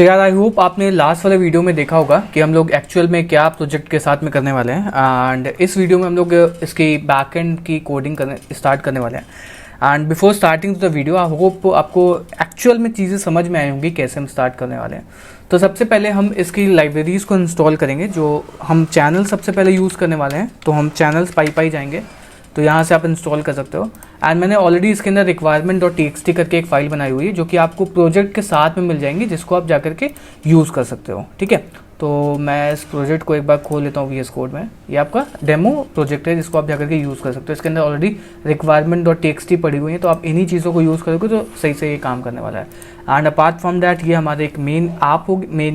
तो यार I hope आपने लास्ट वाले वीडियो में देखा होगा कि हम लोग एक्चुअल में क्या प्रोजेक्ट के साथ में करने वाले हैं। एंड इस वीडियो में हम लोग इसकी बैकएंड की कोडिंग स्टार्ट करने वाले हैं। And before starting to the video I hope आपको एक्चुअल में चीज़ें समझ में आई होंगी कैसे हम स्टार्ट करने वाले हैं। तो सबसे पहले हम इसकी लाइब्रेरीज़ को इंस्टॉल करेंगे। जो हम चैनल सबसे पहले यूज़ करने वाले हैं, तो हम चैनल्स पाई जाएंगे, तो यहाँ से आप इंस्टॉल कर सकते हो। एंड मैंने ऑलरेडी इसके अंदर requirement.txt करके एक फ़ाइल बनाई हुई है जो कि आपको प्रोजेक्ट के साथ में मिल जाएंगी, जिसको आप जाकर के यूज़ कर सकते हो। ठीक है, तो मैं इस प्रोजेक्ट को एक बार खोल लेता हूँ VS कोड में। ये आपका डेमो प्रोजेक्ट है जिसको आप जाकर के यूज़ कर सकते हो। इसके अंदर ऑलरेडी requirement.txt पड़ी हुई है, तो आप इन्हीं चीज़ों को यूज़ करोगे तो सही से ये काम करने वाला है। एंड अपार्ट फ्रॉम दैट ये हमारा एक मेन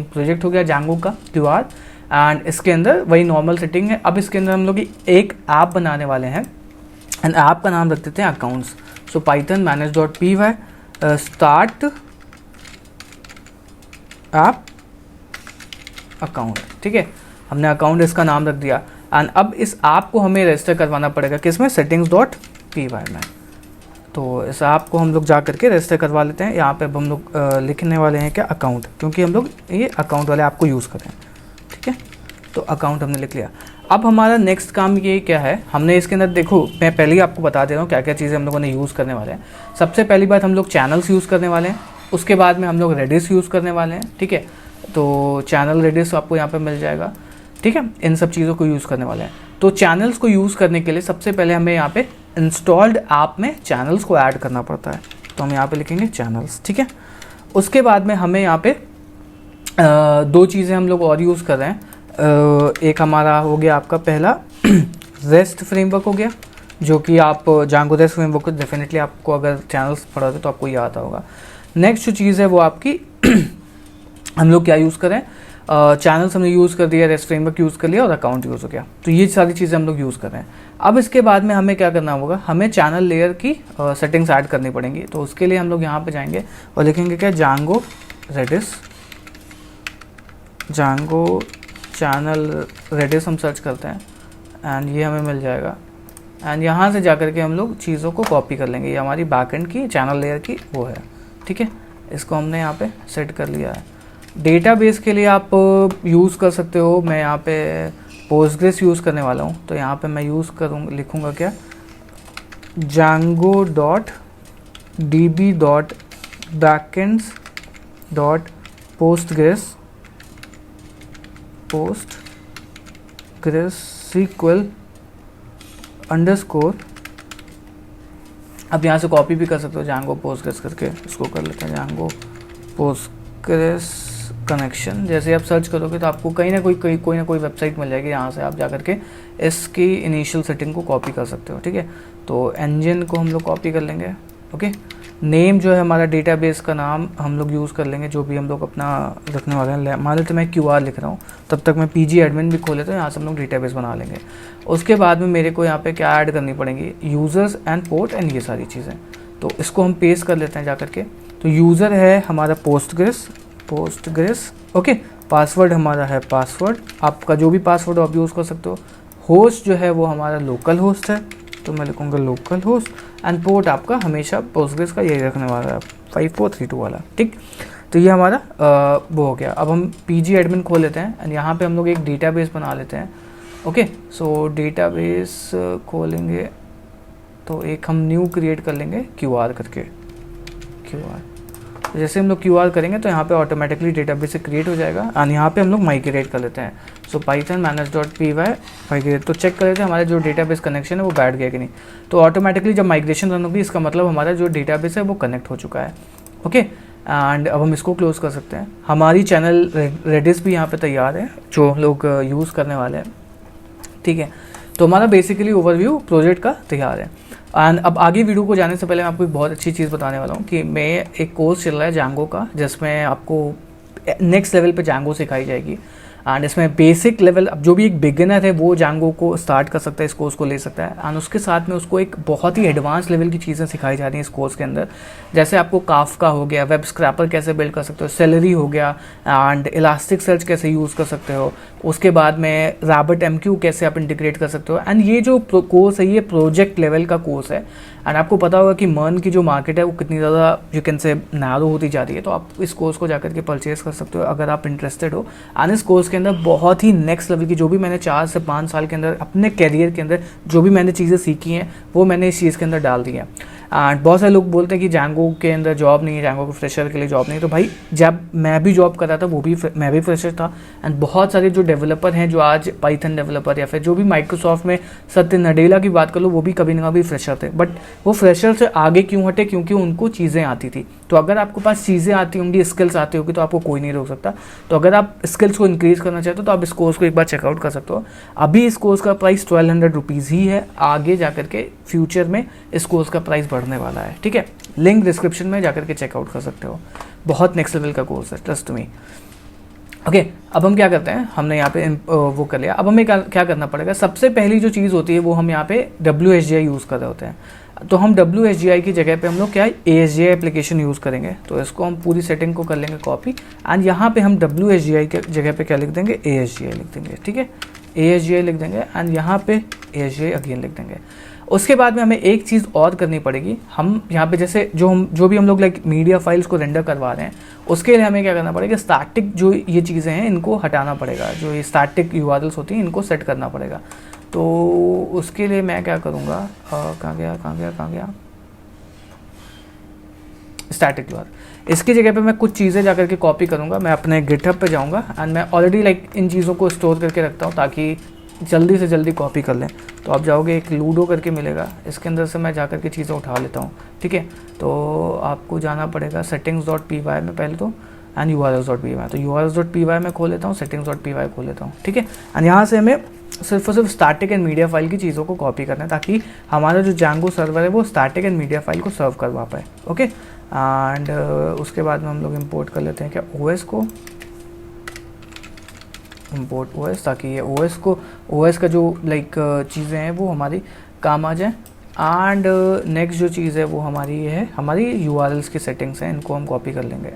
प्रोजेक्ट हो गया Django का QR। एंड इसके अंदर वही नॉर्मल सेटिंग है। अब इसके अंदर हम लोग एक ऐप बनाने वाले हैं एंड ऐप का नाम रख देते हैं अकाउंट्स। सो Python manage.py start app account. ठीक है, हमने अकाउंट इसका नाम रख दिया। एंड अब इस ऐप को हमें रजिस्टर करवाना पड़ेगा किसमें, settings.py में। तो इस ऐप को हम लोग जा करके रजिस्टर करवा लेते हैं। यहाँ पे अब हम लोग लिखने वाले हैं क्या, अकाउंट, क्योंकि हम लोग ये अकाउंट वाले ऐप को यूज़ करें। ठीक है, तो अकाउंट हमने लिख लिया। अब हमारा नेक्स्ट काम ये क्या है, हमने इसके अंदर देखो, मैं पहले ही आपको बता दे रहा हूँ क्या क्या चीज़ें हम लोगों ने यूज़ करने वाले हैं। सबसे पहली बात, हम लोग चैनल्स यूज़ करने वाले हैं। उसके बाद में हम लोग रेडिस यूज़ करने वाले हैं। ठीक है, तो चैनल रेडिस आपको यहाँ पे मिल जाएगा। ठीक है, इन सब चीज़ों को यूज़ करने वाले हैं। तो चैनल्स को यूज़ करने के लिए सबसे पहले हमें यहाँ पे इंस्टॉल्ड ऐप में चैनल्स को ऐड करना पड़ता है। तो हम यहाँ पे लिखेंगे चैनल्स। ठीक है, उसके बाद में हमें यहाँ पे दो चीज़ें हम लोग और यूज़ कर रहे हैं। एक हमारा हो गया आपका पहला रेस्ट फ्रेमवर्क हो गया, जो कि आप Django रेस्ट फ्रेमवर्क डेफिनेटली आपको अगर चैनल्स पढ़ोगे तो आपको याद होगा। नेक्स्ट जो चीज़ है वो आपकी हम लोग क्या यूज़ करें, चैनल्स हमने यूज़ कर दिया, रेस्ट फ्रेमवर्क यूज़ कर लिया और अकाउंट यूज़ हो गया। तो ये सारी चीज़ें हम लोग यूज़ कर रहे हैं। अब इसके बाद में हमें क्या करना होगा, हमें चैनल लेयर की सेटिंग्स ऐड करनी पड़ेंगी। तो उसके लिए हम लोग यहाँ पर जाएंगे और लिखेंगे क्या, Django Redis, Django channel Redis हम सर्च करते हैं एंड ये हमें मिल जाएगा। एंड यहाँ से जाकर के हम लोग चीज़ों को कॉपी कर लेंगे। ये हमारी बैकएंड की चैनल लेयर की वो है। ठीक है, इसको हमने यहाँ पे सेट कर लिया है। डेटाबेस के लिए आप यूज़ कर सकते हो। मैं यहाँ पे पोस्टग्रेस यूज़ करने वाला हूँ, तो यहाँ पे मैं यूज़ करूँगा, लिखूँगा क्या, postgres _. अब यहाँ से कॉपी भी कर सकते हो Django postgres करके, इसको कर लेते हैं Django postgres कनेक्शन। जैसे आप सर्च करोगे तो आपको कहीं ना कोई वेबसाइट मिल जाएगी, यहाँ से आप जा करके इसकी इनिशियल सेटिंग को कॉपी कर सकते हो। ठीक है, तो इंजन को हम लोग कॉपी कर लेंगे। ओके, नेम जो है हमारा डेटाबेस का नाम हम लोग यूज़ कर लेंगे, जो भी हम लोग अपना रखने वाले हैं। मान लेते मैं QR लिख रहा हूँ, तब तक मैं PG एडमिन भी खोले तो यहाँ से हम लोग डेटाबेस बना लेंगे। उसके बाद में मेरे को यहाँ पे क्या ऐड करनी पड़ेंगी, यूज़र्स एंड पोर्ट एंड ये सारी चीज़ें। तो इसको हम पेस्ट कर लेते हैं जा करके। तो यूज़र है हमारा पोस्टग्रेस। ओके, पासवर्ड हमारा है पासवर्ड, आपका जो भी पासवर्ड आप यूज़ कर सकते हो। होस्ट जो है वो हमारा लोकल होस्ट है, तो मैं लिखूँगा लोकल होस्ट। एंड पोर्ट आपका हमेशा पोस्टग्रेस का यही रखने वाला है, 5432 वाला। ठीक, तो ये हमारा वो हो गया। अब हम PG एडमिन खोल लेते हैं एंड यहाँ पे हम लोग एक डेटाबेस बना लेते हैं। ओके, सो डेटाबेस खोलेंगे तो एक हम न्यू क्रिएट कर लेंगे QR करके। QR, तो जैसे हम लोग QR करेंगे तो यहाँ पे ऑटोमेटिकली डेटाबेस से क्रिएट हो जाएगा। एंड यहाँ पे हम लोग माइग्रेट कर लेते हैं। सो पाइथन manage.py माइग्रेट, तो चेक कर लेते हैं हमारे जो डेटाबेस कनेक्शन है वो बैठ गया कि नहीं। तो ऑटोमेटिकली जब माइग्रेशन रन होगी, इसका मतलब हमारा जो डेटाबेस है वो कनेक्ट हो चुका है। ओके, एंड अब हम इसको क्लोज कर सकते हैं। हमारी चैनल रेडिस भी यहाँ पे तैयार है, जो हम लोग यूज़ करने वाले हैं। ठीक है, तो हमारा बेसिकली ओवरव्यू प्रोजेक्ट का तैयार है। एंड अब आगे वीडियो को जाने से पहले मैं आपको एक बहुत अच्छी चीज़ बताने वाला हूँ कि मैं एक कोर्स चल रहा है Django का, जिसमें आपको नेक्स्ट लेवल पे Django सिखाई जाएगी। एंड इसमें बेसिक लेवल, अब जो भी एक बिगिनर है वो Django को स्टार्ट कर सकता है, इस कोर्स को ले सकता है। एंड उसके साथ में उसको एक बहुत ही एडवांस लेवल की चीज़ें सिखाई जा रही हैं इस कोर्स के अंदर। जैसे आपको काफका हो गया, वेब स्क्रैपर कैसे बिल्ड कर सकते हो, सेलरी हो गया, एंड इलास्टिक सर्च कैसे यूज़ कर सकते हो। उसके बाद में RabbitMQ कैसे आप इंटीग्रेट कर सकते हो। एंड ये जो कोर्स है ये प्रोजेक्ट लेवल का कोर्स है। एंड आपको पता होगा कि मर्न की जो मार्केट है वो कितनी ज़्यादा यू कैन से नैरो होती जा रही है। तो आप इस कोर्स को जाकर के परचेज कर सकते हो अगर आप इंटरेस्टेड हो। एंड इस कोर्स के अंदर बहुत ही नेक्स्ट लेवल की जो भी मैंने 4 से 5 साल के अंदर अपने कैरियर के अंदर जो भी मैंने चीज़ें सीखी हैं वो मैंने इस चीज़ के अंदर डाल दी हैं। एंड बहुत सारे लोग बोलते हैं कि जैंगो के अंदर जॉब नहीं है, जैंगो के फ्रेशर के लिए जॉब नहीं है। तो भाई जब मैं भी जॉब कर रहा था मैं भी फ्रेशर था। एंड बहुत सारे जो डेवलपर हैं जो आज पाइथन डेवलपर या फिर जो भी माइक्रोसॉफ्ट में सत्य नडेला की बात कर लो, वो भी कभी ना कभी फ्रेशर थे। बट वो फ्रेशर से आगे क्यों हटे? क्योंकि उनको चीज़ें आती थी। तो अगर आपके पास चीज़ें आती होंगी, स्किल्स आती होगी, तो आपको कोई नहीं रोक सकता। तो अगर आप स्किल्स को इंक्रीज़ करना चाहते हो तो आप इस कोर्स को एक बार चेकआउट कर सकते हो। अभी इस कोर्स का प्राइस 1200 रुपीज़ ही है। आगे जाकर के फ्यूचर में इस कोर्स का प्राइस बढ़ने वाला है, ठीक है। लिंक डिस्क्रिप्शन में जाकर के चेकआउट कर सकते हो। बहुत नेक्स्ट लेवल का कोर्स है, ट्रस्ट मी। ओके, अब हम क्या करते हैं, हमने यहाँ पे वो कर लिया। अब हमें क्या करना पड़ेगा? सबसे पहली जो चीज़ होती है वो हम यहाँ पे WSGI यूज़ कर रहे होते हैं। तो हम WSGI की जगह पे हम लोग क्या है ASGI एप्लीकेशन यूज़ करेंगे। तो इसको हम पूरी सेटिंग को कर लेंगे कॉपी, एंड यहाँ पे हम WSGI के जगह पे क्या लिख देंगे? ASGI लिख देंगे, ठीक है। ASGI लिख देंगे एंड यहाँ पे ASGI अगेन लिख देंगे। उसके बाद में हमें एक चीज़ और करनी पड़ेगी। हम यहाँ पे जैसे जो भी हम लोग लाइक मीडिया फाइल्स को रेंडर करवा रहे हैं, उसके लिए हमें क्या करना पड़ेगा? स्टैटिक जो ये चीज़ें हैं इनको हटाना पड़ेगा। जो ये स्टैटिक URLs होती हैं इनको सेट करना पड़ेगा। तो उसके लिए मैं क्या करूँगा, कहाँ गया स्टैटिक URL। इसकी जगह पे मैं कुछ चीज़ें जाकर के कॉपी करूँगा। मैं अपने गिटहब पे जाऊँगा एंड मैं ऑलरेडी लाइक इन चीज़ों को स्टोर करके रखता हूँ ताकि जल्दी से जल्दी कॉपी कर लें। तो आप जाओगे, एक लूडो करके मिलेगा, इसके अंदर से मैं जाकर के चीज़ें उठा लेता हूँ, ठीक है। तो आपको जाना पड़ेगा settings.py में पहले तो, एंड urls.py। तो urls.py में खोल लेता हूँ, settings.py खोल लेता हूँ, ठीक है। एंड यहाँ से हमें सिर्फ और सिर्फ स्टैटिक एंड मीडिया फाइल की चीज़ों को कॉपी करना है ताकि हमारा जो Django सर्वर है वो स्टैटिक एंड मीडिया फाइल को सर्व करवा पाए, ओके। एंड उसके बाद में हम लोग इंपोर्ट कर लेते हैं क्या OS को, इंपोर्ट OS, ताकि ये OS का जो लाइक चीज़ें हैं वो हमारी काम आ जाए। एंड नेक्स्ट जो चीज़ है वो हमारी ये है, हमारी URLs की सेटिंग्स हैं, इनको हम कॉपी कर लेंगे,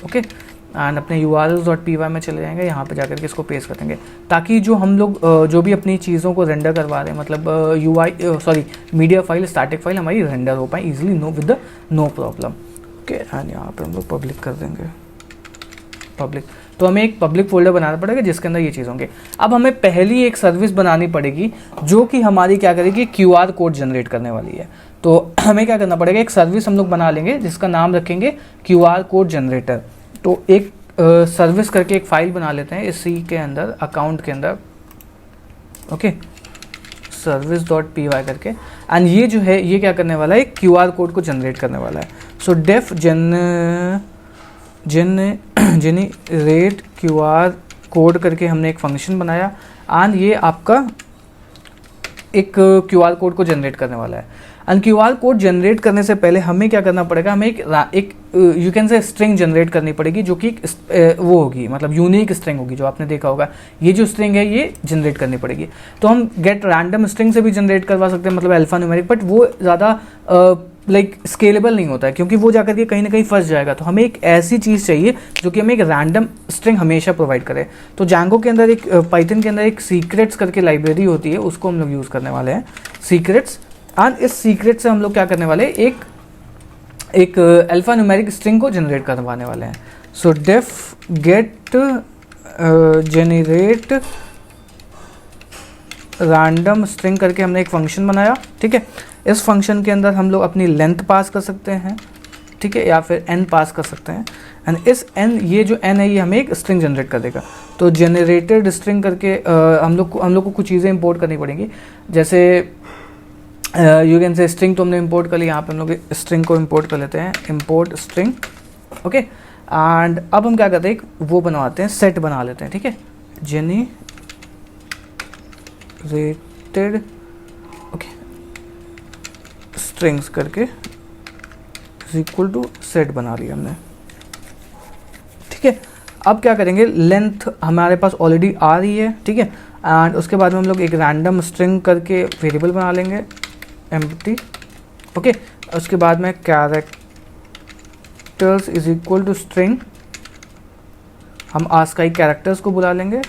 ओके। एंड अपने urls.py में चले जाएंगे, यहाँ पे जाकर के इसको पेस्ट कर देंगे ताकि जो हम लोग जो भी अपनी चीज़ों को रेंडर करवा रहे हैं, मतलब मीडिया फाइल, स्टैटिक फाइल हमारी रेंडर हो पाए easily, no problem, okay. And यहाँ पे हम लोग पब्लिक कर देंगे, पब्लिक। तो हमें एक पब्लिक फोल्डर बनाना पड़ेगा जिसके अंदर ये चीज़ होंगे। अब हमें पहली एक सर्विस बनानी पड़ेगी जो कि हमारी क्या करेगी? QR कोड जनरेट करने वाली है। तो हमें क्या करना पड़ेगा? एक सर्विस हम लोग बना लेंगे जिसका नाम रखेंगे QR कोड जनरेटर। तो एक सर्विस करके एक फाइल बना लेते हैं इसी के अंदर, अकाउंट के अंदर, ओके, service.py करके। एंड ये जो है ये क्या करने वाला है? एक QR कोड को जनरेट करने वाला है। So def generate QR code करके हमने एक फंक्शन बनाया एंड ये आपका एक QR कोड को जनरेट करने वाला है। एंड QR कोड जनरेट करने से पहले हमें क्या करना पड़ेगा? हमें एक you can say string generate करनी पड़ेगी जो कि वो होगी, मतलब यूनिक स्ट्रिंग होगी, जो आपने देखा होगा। ये जो स्ट्रिंग है ये जनरेट करनी पड़ेगी। तो हम गेट रैंडम स्ट्रिंग से भी जनरेट करवा सकते हैं, मतलब अल्फा न्यूमेरिक, बट वो ज़्यादा लाइक स्केलेबल नहीं होता है क्योंकि वो जाकर के कहीं ना कहीं फंस जाएगा। तो हमें एक ऐसी चीज़ चाहिए जो कि हमें एक रैंडम स्ट्रिंग हमेशा प्रोवाइड करे। तो Django के अंदर पाइथन के अंदर एक सीक्रेट्स करके लाइब्रेरी होती है, उसको हम लोग यूज़ करने वाले हैं, सीक्रेट्स। एंड इस सीक्रेट से हम लोग क्या करने वाले हैं? एक अल्फा न्यूमेरिक स्ट्रिंग को जनरेट करवाने वाले हैं। So def get generate random string करके हमने एक फंक्शन बनाया, ठीक है। इस फंक्शन के अंदर हम लोग अपनी लेंथ पास कर सकते हैं, ठीक है, या फिर n पास कर सकते हैं। एंड इस n, ये जो n है ये हमें एक स्ट्रिंग जनरेट कर देगा। तो जनरेटेड स्ट्रिंग करके हम लोग को कुछ चीज़ें इंपोर्ट करनी पड़ेंगी। जैसे यू कैन से स्ट्रिंग तो हमने इंपोर्ट कर ली, यहाँ पे हम लोग स्ट्रिंग को इंपोर्ट कर लेते हैं, इंपोर्ट स्ट्रिंग, ओके। एंड अब हम क्या करते हैं? वो बनवाते हैं, सेट बना लेते हैं, ठीक है, जनरेटेड, ओके, स्ट्रिंग्स करके इक्वल टू सेट बना लिया हमने, ठीक है। अब क्या करेंगे? लेंथ हमारे पास ऑलरेडी आ रही है, ठीक है। एंड उसके बाद में हम लोग एक रैंडम स्ट्रिंग करके वेरिएबल बना लेंगे, एम्प्टी, ओके। उसके बाद में characters is equal to string, हम आस्काई कैरेक्टर्स को बुला लेंगे,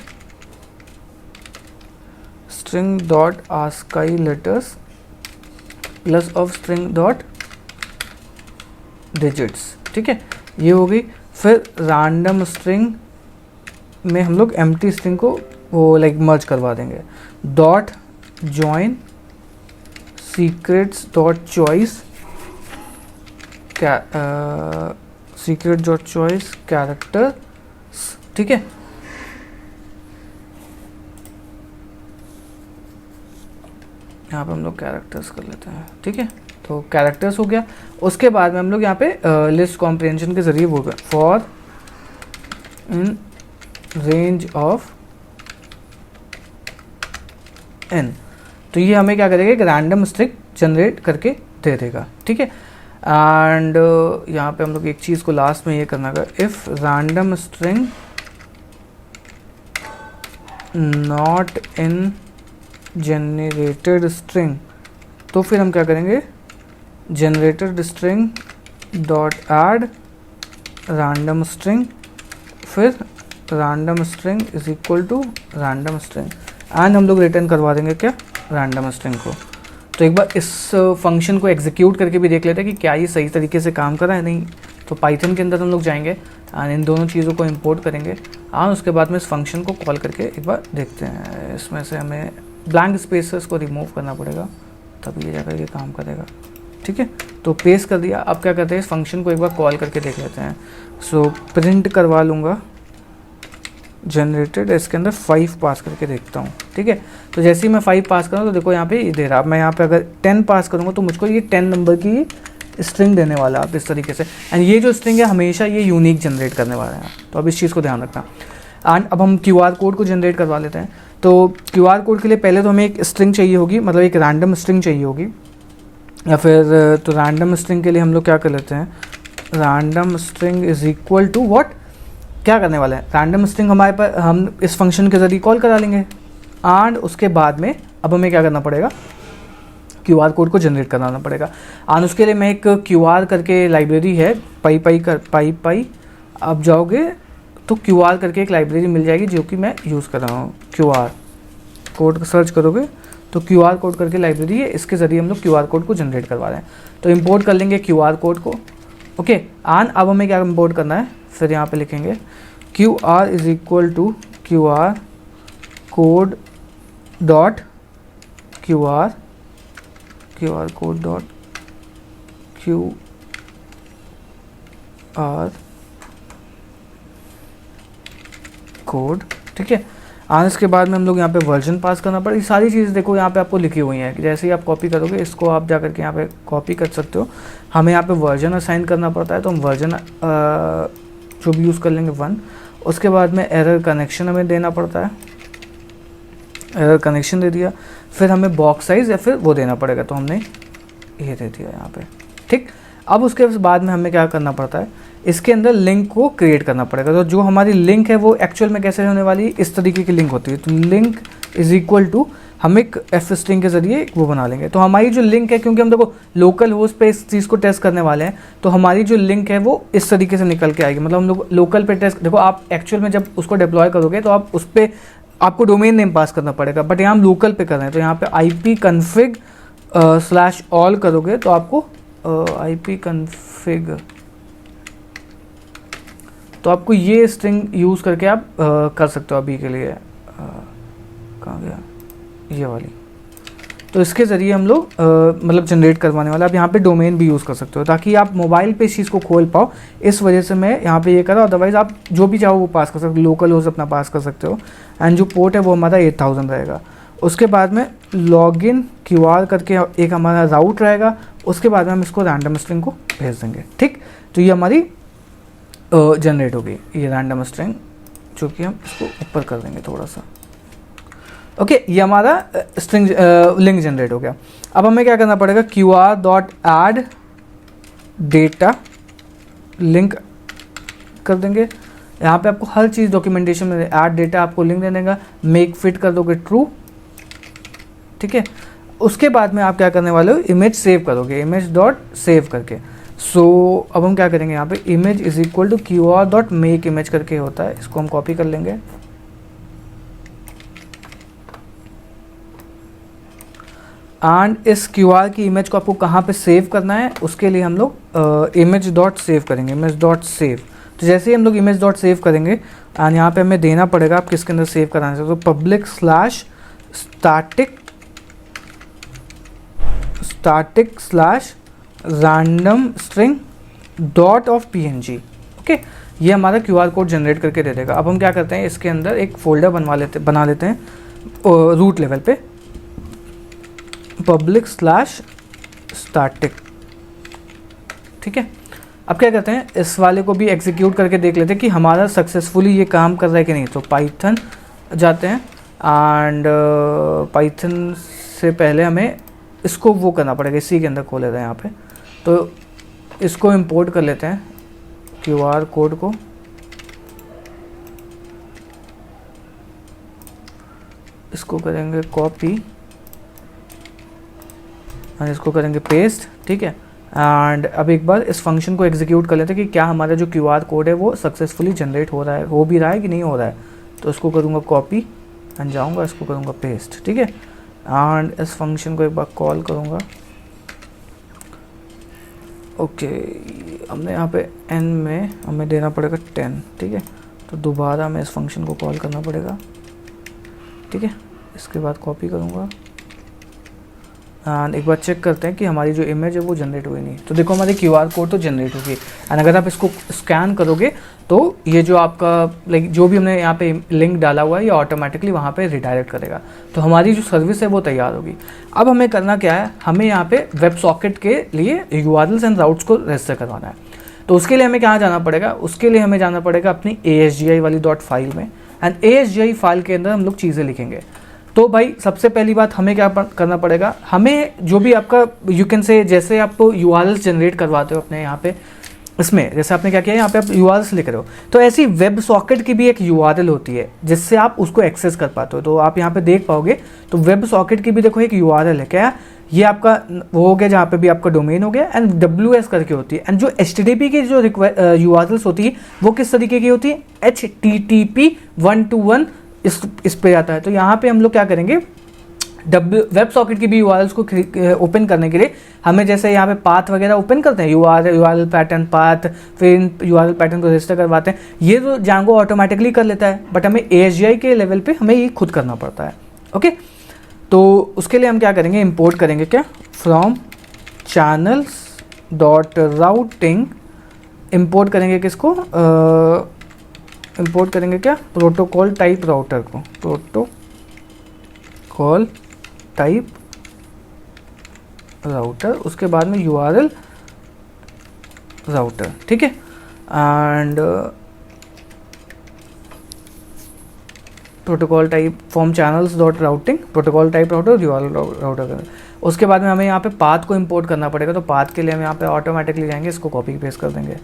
string dot ASCII letters, plus of string dot digits, ठीक है, ये हो गई। फिर रैंडम स्ट्रिंग में हम लोग एम्प्टी स्ट्रिंग को वो लाइक मर्ज करवा देंगे, dot join secrets dot choice secret dot choice character, ठीक है। यहाँ पे हम लोग कैरेक्टर्स कर लेते हैं, ठीक है, तो कैरेक्टर्स हो गया। उसके बाद में हम लोग यहाँ पे लिस्ट कॉम्प्रिहेंशन के जरिए वो for in range of n, तो ये हमें क्या करेगा, एक रैंडम स्ट्रिंग जनरेट करके दे देगा, ठीक है। एंड यहाँ पे हम लोग एक चीज़ को लास्ट में ये करना है, if random string not in generated string, तो फिर हम क्या करेंगे, generated string dot add random string, फिर random string is equal to random string, and हम लोग रिटर्न करवा देंगे क्या, रैंडम स्ट्रिंग को। तो एक बार इस फंक्शन को एग्जीक्यूट करके भी देख लेते हैं कि क्या ये सही तरीके से काम कर रहा है नहीं। तो पाइथन के अंदर हम लोग जाएंगे एंड इन दोनों चीज़ों को इंपोर्ट करेंगे और उसके बाद में इस फंक्शन को कॉल करके एक बार देखते हैं। इसमें से हमें ब्लैंक स्पेसेस को रिमूव करना पड़ेगा, तब ये जाकर ये काम करेगा, ठीक है। तो पेस्ट कर दिया। अब क्या करते हैं, इस फंक्शन को एक बार कॉल करके देख लेते हैं। सो प्रिंट करवा लूँगा जनरेटेड, इसके अंदर 5 पास करके देखता हूँ, ठीक है। तो जैसे ही मैं 5 पास करूँ तो देखो यहाँ पे ये दे रहा। अब मैं यहाँ पे अगर 10 पास करूँगा तो मुझको ये 10 नंबर की स्ट्रिंग देने वाला है आप इस तरीके से। एंड ये जो स्ट्रिंग है हमेशा ये यूनिक जनरेट करने वाला है, तो अब इस चीज़ को ध्यान रखना। एंड अब हम QR कोड को जनरेट करवा लेते हैं। तो QR कोड के लिए पहले तो हमें एक स्ट्रिंग चाहिए होगी, मतलब एक रैंडम स्ट्रिंग चाहिए होगी, या फिर तो रैंडम स्ट्रिंग के लिए हम लोग क्या कर लेते हैं, random string is equal to what, क्या करने वाले हैं, रैंडम स्ट्रिंग हमारे पास हम इस फंक्शन के जरिए कॉल करा लेंगे। एंड उसके बाद में अब हमें क्या करना पड़ेगा, QR कोड को जनरेट कराना पड़ेगा। एंड उसके लिए मैं एक QR करके लाइब्रेरी है, पाई आप जाओगे तो QR करके एक लाइब्रेरी मिल जाएगी जो कि मैं यूज़ कर रहा हूँ। QR कोड सर्च करोगे तो QR कोड करके लाइब्रेरी है, इसके ज़रिए हम लोग QR कोड को जनरेट करवा रहे हैं। तो इंपोर्ट कर लेंगे QR कोड को, ओके। एंड अब हमें क्या इंपोर्ट करना है, फिर यहाँ पे लिखेंगे QR is equal to QR code dot QR code dot QR code, ठीक है। और इसके बाद में हम लोग यहाँ पे वर्जन पास करना पड़ेगा। ये सारी चीज़ देखो यहाँ पे आपको लिखी हुई हैं कि जैसे ही आप कॉपी करोगे इसको आप जा करके यहाँ पे कॉपी कर सकते हो। हमें यहाँ पे वर्जन असाइन करना पड़ता है, तो हम वर्जन जो भी यूज़ कर लेंगे 1। उसके बाद में एरर कनेक्शन हमें देना पड़ता है, एरर कनेक्शन दे दिया। फिर हमें बॉक्स साइज़ या फिर वो देना पड़ेगा, तो हमने ये दे दिया यहाँ पे, ठीक। अब उसके बाद में हमें क्या करना पड़ता है, इसके अंदर लिंक को क्रिएट करना पड़ेगा। तो जो हमारी लिंक है वो एक्चुअल में कैसे होने वाली है, इस तरीके की लिंक होती है। तो लिंक इज इक्वल टू हम एक एफ स्ट्रिंग के ज़रिए वो बना लेंगे। तो हमारी जो लिंक है, क्योंकि हम देखो लोकल होस्ट पे इस चीज़ को टेस्ट करने वाले हैं, तो हमारी जो लिंक है वो इस तरीके से निकल के आएगी। मतलब हम लोग लोकल पे टेस्ट, देखो आप एक्चुअल में जब उसको डिप्लॉय करोगे तो आप उस पर आपको डोमेन नेम पास करना पड़ेगा, बट यहाँ हम लोकल पे कर रहे हैं। तो यहाँ पे ipconfig/all करोगे तो आपको ipconfig, तो आपको ये स्ट्रिंग यूज़ करके आप कर सकते हो। अभी के लिए कहाँ गया ये वाली, तो इसके ज़रिए हम लोग मतलब जनरेट करवाने वाला। आप यहाँ पे डोमेन भी यूज़ कर सकते हो ताकि आप मोबाइल पे इस चीज़ को खोल पाओ। इस वजह से मैं यहाँ पे ये करा, अदरवाइज़ आप जो भी चाहो वो पास कर सकते हो, लोकल होस्ट अपना पास कर सकते हो। एंड जो पोर्ट है वो हमारा 8000 रहेगा। उसके बाद में लॉगिन QR करके एक हमारा राउट रहेगा। उसके बाद में हम इसको रैंडम स्ट्रिंग को भेज देंगे, ठीक। तो ये हमारी जनरेट होगी ये रैंडम स्ट्रिंग, जो कि हम इसको ऊपर कर देंगे थोड़ा सा, ओके। ये हमारा स्ट्रिंग लिंक जनरेट हो गया। अब हमें क्या करना पड़ेगा, QR.add डेटा लिंक कर देंगे। यहाँ पे आपको हर चीज़ डॉक्यूमेंटेशन में ऐड डेटा आपको लिंक दे देगा। मेक फिट कर दोगे ट्रू, ठीक है। उसके बाद में आप क्या करने वाले हो, इमेज सेव करोगे, image.save करके। सो अब हम क्या करेंगे, यहाँ पे image is equal to QR.make image करके होता है, इसको हम कॉपी कर लेंगे। एंड इस QR की इमेज को आपको कहाँ पे सेव करना है, उसके लिए हम लोग इमेज डॉट सेव करेंगे, इमेज डॉट सेव। तो जैसे ही हम लोग इमेज डॉट सेव करेंगे एंड यहाँ पे हमें देना पड़ेगा आप किसके अंदर सेव कराना चाहते हो, तो public slash static slash random string dot of PNG। Okay, ये हमारा QR कोड जनरेट करके दे देगा। अब हम क्या करते हैं, इसके अंदर एक फोल्डर बना लेते हैं रूट लेवल पे, पब्लिक स्लैश स्टैटिक। ठीक है, अब क्या करते हैं, इस वाले को भी एग्जीक्यूट करके देख लेते हैं कि हमारा सक्सेसफुली ये काम कर रहा है कि नहीं। तो पाइथन जाते हैं एंड पाइथन से पहले हमें इसको वो करना पड़ेगा, इसी के अंदर खोल लेते हैं यहाँ पे। तो इसको इंपोर्ट कर लेते हैं QR कोड को, इसको करेंगे कॉपी और इसको करेंगे पेस्ट। ठीक है, एंड अब एक बार इस फंक्शन को एग्जीक्यूट कर लेते हैं कि क्या हमारा जो QR कोड है वो सक्सेसफुली जनरेट हो रहा है, हो भी रहा है कि नहीं हो रहा है। तो इसको करूँगा कॉपी एंड जाऊँगा, इसको करूँगा पेस्ट। ठीक है, एंड इस फंक्शन को एक बार कॉल करूँगा। ओके, हमने यहाँ पे n में हमें देना पड़ेगा 10। ठीक है, तो दोबारा हमें इस फंक्शन को कॉल करना पड़ेगा। ठीक है, इसके बाद कॉपी करूँगा एंड एक बार चेक करते हैं कि हमारी जो इमेज है वो जनरेट हुई नहीं। तो देखो हमारी QR कोड तो जनरेट होगी एंड अगर आप इसको स्कैन करोगे तो ये जो आपका लाइक जो भी हमने यहाँ पे लिंक डाला हुआ है ये ऑटोमेटिकली वहाँ पे रिडायरेक्ट करेगा। तो हमारी जो सर्विस है वो तैयार होगी। अब हमें करना क्या है, हमें यहाँ पे वेब सॉकेट के लिए URLs एंड राउट्स को रजिस्टर करवाना है। तो उसके लिए हमें कहाँ जाना पड़ेगा, उसके लिए हमें जाना पड़ेगा अपनी ASGI वाली डॉट फाइल में एंड ASGI फाइल के अंदर हम लोग चीज़ें लिखेंगे। तो भाई सबसे पहली बात हमें क्या करना पड़ेगा, हमें जो भी आपका यू कैन से जैसे आप URLs जनरेट करवाते हो अपने यहाँ पे, इसमें जैसे आपने क्या किया यहाँ पे आप URLs लिख रहे हो, तो ऐसी वेब सॉकेट की भी एक URL होती है जिससे आप उसको एक्सेस कर पाते हो। तो आप यहाँ पे देख पाओगे तो वेब सॉकेट की भी देखो एक URL है। क्या ये आपका वो हो गया जहाँ पे भी आपका डोमेन हो गया एंड WS करके होती है। एंड जो HTTP की जो URLs होती है वो किस तरीके की होती है, HTTP 1-to-1 इस पे आता है। तो यहाँ पे हम लोग क्या करेंगे, वेब सॉकेट की भी URLs को ओपन करने के लिए हमें जैसे यहाँ पे पाथ वगैरह ओपन करते हैं, URL पैटर्न पाथ, फिर URL पैटर्न को रजिस्टर करवाते हैं, ये तो जांगो ऑटोमेटिकली कर लेता है, बट हमें ASGI के लेवल पे हमें ये खुद करना पड़ता है। ओके, तो उसके लिए हम क्या करेंगे, इंपोर्ट करेंगे क्या, from channels dot routing, import करेंगे किसको, इंपोर्ट करेंगे क्या, प्रोटोकॉल टाइप राउटर को, प्रोटोकॉल टाइप राउटर, उसके बाद में URL राउटर। ठीक है, and protocol type from channels dot routing, protocol type router, URL router. उसके बाद में हमें यहाँ पे पाथ को इंपोर्ट करना पड़ेगा। तो पाथ के लिए हम यहाँ पे ऑटोमेटिकली जाएंगे, इसको कॉपी पेस्ट कर देंगे।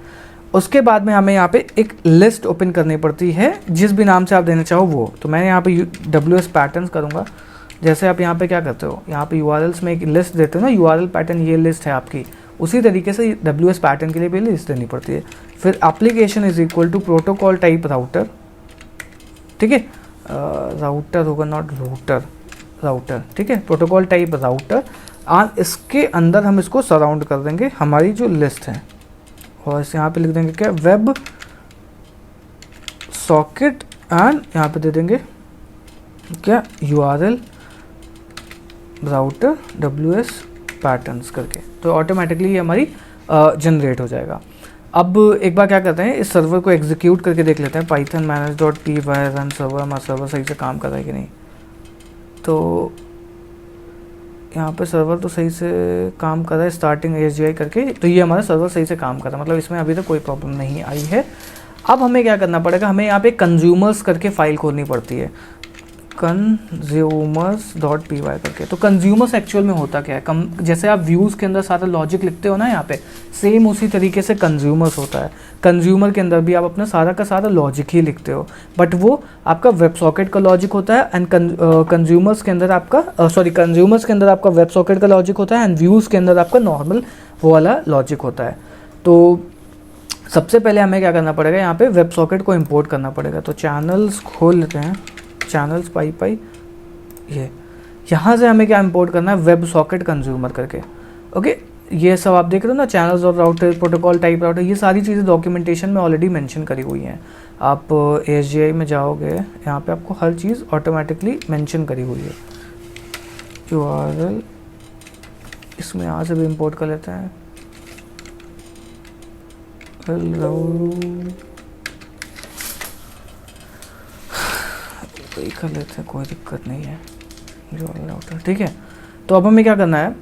उसके बाद में हमें यहाँ पे एक लिस्ट ओपन करनी पड़ती है जिस भी नाम से आप देना चाहो वो। तो मैं यहाँ पे WS पैटर्न्स करूँगा। जैसे आप यहाँ पे क्या करते हो, यहाँ पे URLs में एक लिस्ट देते हो ना, URL पैटर्न ये लिस्ट है आपकी, उसी तरीके से WS पैटर्न के लिए भी लिस्ट देनी पड़ती है। फिर application is equal to protocol type router. ठीक है, राउटर होगा नॉट रूटर, राउटर। ठीक है, प्रोटोकॉल टाइप राउटर, और इसके अंदर हम इसको सराउंड कर देंगे हमारी जो लिस्ट है, और इस यहाँ पे लिख देंगे क्या, वेब सॉकेट, एंड यहाँ पे दे देंगे क्या, URL राउटर WS पैटर्न्स करके। तो ऑटोमेटिकली ये हमारी जनरेट हो जाएगा। अब एक बार क्या करते हैं, इस सर्वर को एग्जीक्यूट करके देख लेते हैं, पाइथन manage.py रन सर्वर, हमारा सर्वर सही से काम कर रहा है कि नहीं। तो यहाँ पे सर्वर तो सही से काम कर रहा है, स्टार्टिंग ASGI करके, तो ये हमारा सर्वर सही से काम कर रहा है, मतलब इसमें अभी तक कोई प्रॉब्लम नहीं आई है। अब हमें क्या करना पड़ेगा, हमें यहाँ पे कंज्यूमर्स करके फाइल खोलनी पड़ती है, consumers.py करके। तो कंज्यूमर्स एक्चुअल में होता क्या है, जैसे आप व्यूज़ के अंदर सारा लॉजिक लिखते हो ना यहाँ पे, सेम उसी तरीके से कंज्यूमर्स होता है। कंज्यूमर के अंदर भी आप अपना सारा का सारा लॉजिक ही लिखते हो, बट वो आपका वेब सॉकेट का लॉजिक होता है, एंड कंज्यूमर्स के अंदर आपका कंज्यूमर्स के अंदर आपका वेब सॉकेट का लॉजिक होता है, एंड व्यूज़ के अंदर आपका नॉर्मल वो वाला लॉजिक होता है। तो सबसे पहले हमें क्या करना पड़ेगा, यहाँ पे वेब सॉकेट को इंपोर्ट करना पड़ेगा। तो चैनल्स खोल लेते हैं, चैनल्स पाई ये यहाँ से हमें क्या इंपोर्ट करना है, वेब सॉकेट कंज्यूमर करके। ओके, ये सब आप देख रहे हो ना, चैनल्स और राउटर, प्रोटोकॉल टाइप राउटर, ये सारी चीज़ें डॉक्यूमेंटेशन में ऑलरेडी मेंशन करी हुई हैं। आप ASGI में जाओगे, यहाँ पे आपको हर चीज़ ऑटोमेटिकली मेंशन करी हुई है। URL इसमें यहाँ से भी इंपोर्ट कर लेते हैं। वही कर लेते हैं, कोई दिक्कत नहीं है। राउटर ठीक है। तो अब हमें क्या करना है,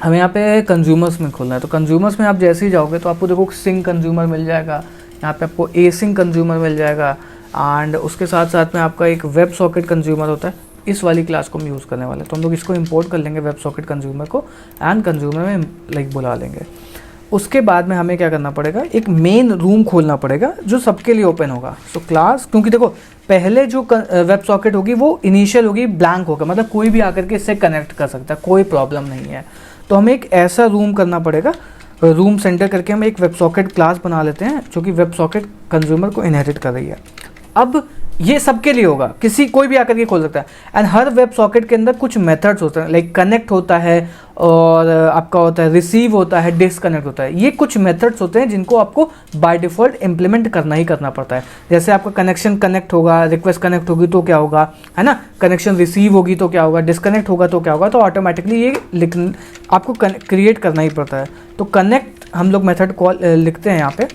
हमें यहाँ पे कंज्यूमर्स में खोलना है। तो कंज्यूमर्स में आप जैसे ही जाओगे तो आपको देखो सिंक कंज्यूमर मिल जाएगा, यहाँ पे आपको एसिंक कंज्यूमर मिल जाएगा, एंड उसके साथ साथ में आपका एक वेब सॉकेट कंज्यूमर होता है। इस वाली क्लास को हम यूज़ करने वाले हैं, तो हम लोग इसको इंपोर्ट कर लेंगे वेब सॉकेट कंज्यूमर को, एंड कंज्यूमर में लाइक बुला लेंगे। उसके बाद में हमें क्या करना पड़ेगा, एक मेन रूम खोलना पड़ेगा जो सबके लिए ओपन होगा। सो क्लास, क्योंकि देखो पहले जो वेब सॉकेट होगी वो इनिशियल होगी, ब्लैंक होगा, मतलब कोई भी आकर के इससे कनेक्ट कर सकता है, कोई प्रॉब्लम नहीं है। तो हमें एक ऐसा रूम करना पड़ेगा, रूम सेंटर करके हम एक वेब सॉकेट क्लास बना लेते हैं जो कि वेब सॉकेट कंज्यूमर को इनहेरिट कर रही है। अब ये सबके लिए होगा, कोई भी आकर के खोल सकता है। एंड हर वेब सॉकेट के अंदर कुछ मेथड्स होते हैं, लाइक कनेक्ट होता है और आपका होता है रिसीव होता है, डिसकनेक्ट होता है। ये कुछ मेथड्स होते हैं जिनको आपको बाय डिफ़ॉल्ट इम्प्लीमेंट करना ही करना पड़ता है। जैसे आपका कनेक्शन कनेक्ट होगा, रिक्वेस्ट कनेक्ट होगी तो क्या होगा, है ना, कनेक्शन रिसीव होगी तो क्या होगा, डिसकनेक्ट होगा तो क्या होगा, तो ऑटोमेटिकली ये आपको क्रिएट करना ही पड़ता है। तो कनेक्ट हम लोग मेथड कॉल लिखते हैं यहाँ पे,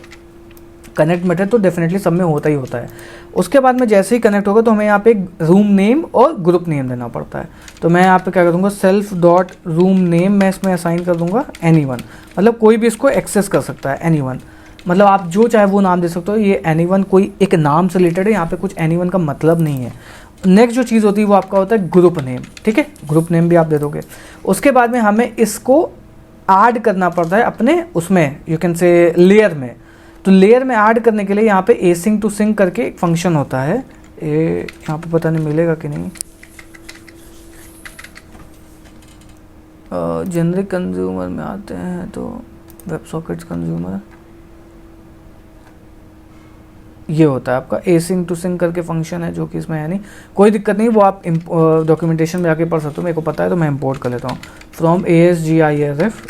कनेक्ट मेथड तो डेफिनेटली सब में होता ही होता है। उसके बाद में जैसे ही कनेक्ट होगा तो हमें यहाँ पे एक रूम नेम और ग्रुप नेम देना पड़ता है। तो मैं यहाँ पे क्या करूँगा, सेल्फ डॉट रूम नेम मैं इसमें असाइन कर दूंगा anyone, मतलब कोई भी इसको एक्सेस कर सकता है anyone, मतलब आप जो चाहे वो नाम दे सकते हो। ये anyone कोई एक नाम से रिलेटेड है, यहाँ पे कुछ anyone का मतलब नहीं है। नेक्स्ट जो चीज़ होती है वो आपका होता है ग्रुप नेम, ठीक है, ग्रुप नेम भी आप दे दोगे। उसके बाद में हमें इसको ऐड करना पड़ता है अपने उसमें, यू कैन से लेयर में। तो लेयर में ऐड करने के लिए यहाँ पे एसिंक टू सिंक करके एक फंक्शन होता है, यहाँ पे पता नहीं मिलेगा कि नहीं। जेनरिक कंज्यूमर में आते हैं तो वेब सॉकेट्स कंज्यूमर, ये होता है आपका एसिंक टू सिंक करके फंक्शन है, जो कि इसमें है नहीं, कोई दिक्कत नहीं, वो आप डॉक्यूमेंटेशन में जाके पढ़ सकते हो, मेरे को पता है तो मैं इंपोर्ट कर लेता हूँ। From ASGIRF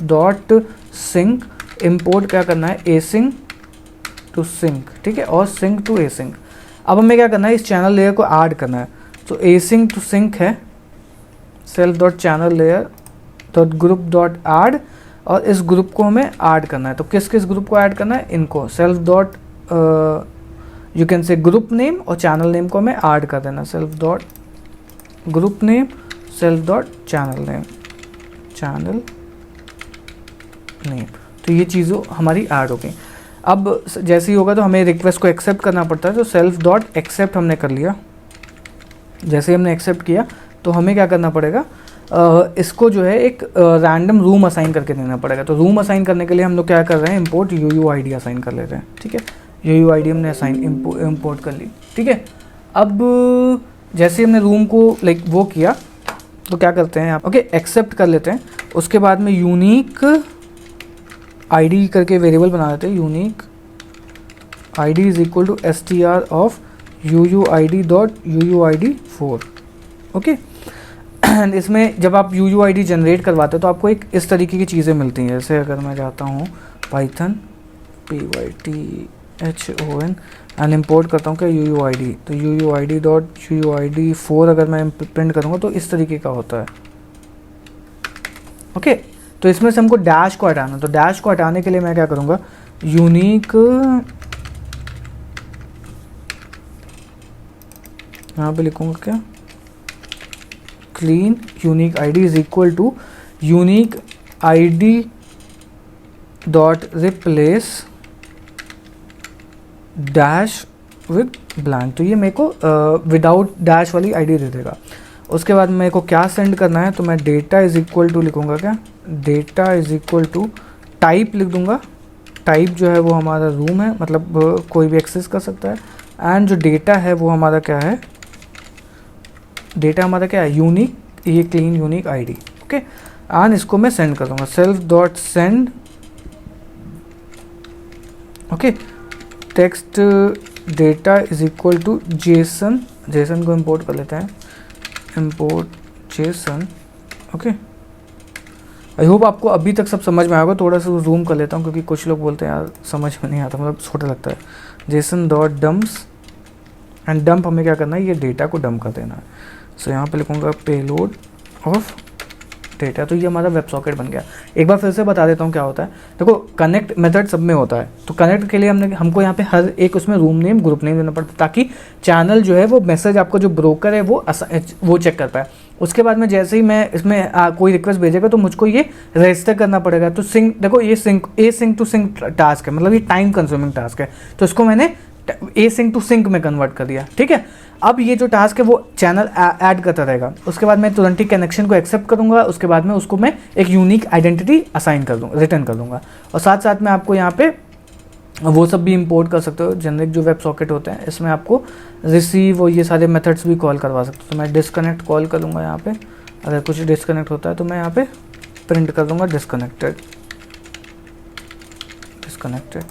dot sync import क्या करना है, एसिंक टू सिंक, ठीक है, और सिंक टू एसिंक। अब हमें क्या करना है, इस चैनल लेयर को ऐड करना है। तो एसिंक टू सिंक है self dot channel layer dot group dot add, और इस ग्रुप को हमें ऐड करना है। तो किस किस ग्रुप को ऐड करना है, इनको self dot U can say group name और चैनल नेम को हमें ऐड कर देना, self dot group name self dot channel name, channel name. तो ये चीज़ों हमारी ऐड हो गई। अब जैसे ही होगा तो हमें रिक्वेस्ट को एक्सेप्ट करना पड़ता है। तो सेल्फ डॉट एक्सेप्ट हमने कर लिया, जैसे ही हमने एक्सेप्ट किया तो हमें क्या करना पड़ेगा, इसको जो है एक रैंडम रूम असाइन करके देना पड़ेगा। तो रूम असाइन करने के लिए हम लोग क्या कर रहे हैं, इंपोर्ट UUID असाइन कर लेते हैं, ठीक है। UUID हमने असाइन इंपोर्ट कर ली, ठीक है। अब जैसे हमने रूम को लाइक वो किया तो क्या करते हैं आप, ओके, एक्सेप्ट कर लेते हैं। उसके बाद में यूनिक ID करके वेरिएबल बना देते हैं, unique ID is equal to str of UUID dot UUID4, okay. And इसमें जब आप UUID जनरेट करवाते हो तो आपको एक इस तरीके की चीज़ें मिलती हैं। जैसे अगर मैं जाता हूँ पाइथन PYTHON एंड इम्पोर्ट करता हूँ क्या UUID, तो UUID डॉट UUID4 अगर मैं प्रिंट करूँगा तो इस तरीके का होता है, ओके। तो इसमें से हमको डैश को हटाना, तो डैश को हटाने के लिए मैं क्या करूँगा, यूनिक, यहाँ पे लिखूँगा क्या, clean unique ID is equal to unique ID dot replace dash with blank. तो ये मेरे को विदाउट डैश वाली ID दे देगा। उसके बाद मेरे को क्या सेंड करना है, तो मैं डेटा इज इक्वल टू लिखूँगा क्या, data is equal to type लिख दूँगा। टाइप जो है वो हमारा रूम है, मतलब कोई भी एक्सेस कर सकता है। एंड जो डेटा है वो हमारा क्या है, डेटा हमारा क्या है, यूनिक, ये clean unique ID, okay. And इसको मैं सेंड कर दूँगा, self dot send, okay, text data is equal to JSON, JSON को इंपोर्ट कर लेते हैं, import json। Okay, I hope आपको अभी तक सब समझ में आएगा। थोड़ा सा जूम कर लेता हूँ क्योंकि कुछ लोग बोलते हैं यार समझ में नहीं आता, मतलब छोटा लगता है। Jason dot dumps and dump हमें क्या करना है, ये डेटा को डंप कर देना है। सो यहाँ पे लिखूँगा पेलोड ऑफ डेटा, तो ये हमारा वेब सॉकेट बन गया। एक बार फिर से बता देता हूँ क्या होता है। देखो कनेक्ट मेथड सब में होता है, तो कनेक्ट के लिए हमको यहाँ पे हर एक उसमें रूम नेम ग्रुप नेम देना पड़ता है, ताकि चैनल जो है वो मैसेज आपका जो ब्रोकर है वो चेक कर पाए। उसके बाद में जैसे ही मैं इसमें कोई रिक्वेस्ट भेजेगा तो मुझको ये रजिस्टर करना पड़ेगा। तो सिंक, देखो ये सिंक टू सिंक टास्क है, मतलब ये टाइम कंज्यूमिंग टास्क है, तो इसको मैंने ए सिंक टू सिंक में कन्वर्ट कर दिया। ठीक है, अब ये जो टास्क है वो चैनल ऐड करता रहेगा। उसके बाद मैं तुरंत ही कनेक्शन को एक्सेप्ट करूंगा, उसके बाद में उसको मैं एक यूनिक आइडेंटिटी असाइन कर दूँगा, रिटर्न कर दूंगा। और साथ साथ में आपको यहाँ पे वो सब भी इंपोर्ट कर सकते हो, जेनरिक जो वेब सॉकेट होते हैं इसमें आपको रिसीव और ये सारे मेथड्स भी कॉल करवा सकते हो। तो मैं डिस्कनेक्ट कॉल करूँगा यहाँ पे, अगर कुछ डिस्कनेक्ट होता है तो मैं यहाँ पे प्रिंट कर दूँगा डिस्कनेक्टेड।